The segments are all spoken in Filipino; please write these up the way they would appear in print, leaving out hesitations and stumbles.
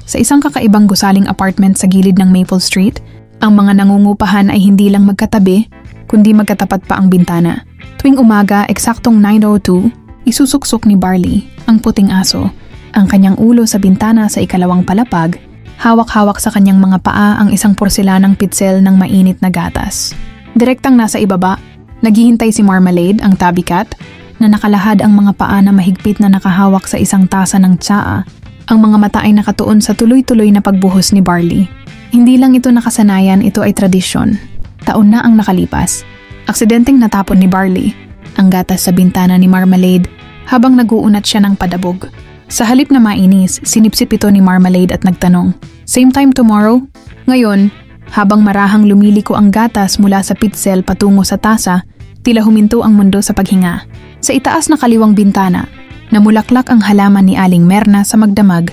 Sa isang kakaibang gusaling apartment sa gilid ng Maple Street, ang mga nangungupahan ay hindi lang magkatabi, kundi magkatapat pa ang bintana. Tuwing umaga, eksaktong 9:02, isusuksok ni Barley, ang puting aso, ang kanyang ulo sa bintana sa ikalawang palapag, hawak-hawak sa kanyang mga paa ang isang porselanang pitsel ng mainit na gatas. Direktang nasa ibaba, naghihintay si Marmalade, ang tabby cat, na nakalahad ang mga paa na mahigpit na nakahawak sa isang tasa ng tsaa. Ang mga mata ay nakatuon sa tuloy-tuloy na pagbuhos ni Barley. Hindi lang ito nakasanayan, ito ay tradisyon. Taon na ang nakalipas. Aksidenteng natapon ni Barley ang gatas sa bintana ni Marmalade habang naguunat siya ng padabog. Sa halip na mainis, sinipsip ito ni Marmalade at nagtanong, "Same time tomorrow?" Ngayon, habang marahang lumiliko ang gatas mula sa pitsel patungo sa tasa, tila huminto ang mundo sa paghinga. Sa itaas na kaliwang bintana, namulaklak ang halaman ni Aling Merna sa magdamag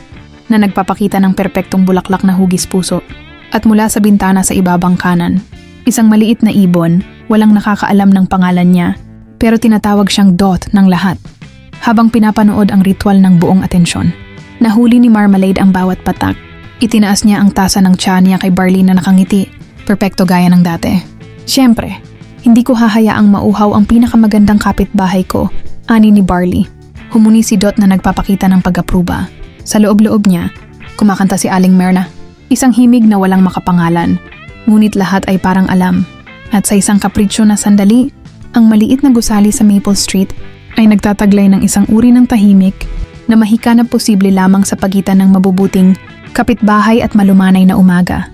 na nagpapakita ng perpektong bulaklak na hugis puso. At mula sa bintana sa ibabang kanan, isang maliit na ibon, walang nakakaalam ng pangalan niya, pero tinatawag siyang Dot ng lahat. Habang pinapanood ang ritual ng buong atensyon, nahuli ni Marmalade ang bawat patak. Itinaas niya ang tasa ng tsaa niya kay Barley na nakangiti, perpekto gaya ng dati. "Siyempre, hindi ko hahayaang mauhaw ang pinakamagandang kapitbahay ko," ani ni Barley. Humuni si Dot na nagpapakita ng pag-apruba. Sa loob-loob niya, kumakanta si Aling Merna. Isang himig na walang makapangalan, ngunit lahat ay parang alam. At sa isang kapritsyo na sandali, ang maliit na gusali sa Maple Street ay nagtataglay ng isang uri ng tahimik na mahika na posible lamang sa pagitan ng mabubuting kapitbahay at malumanay na umaga.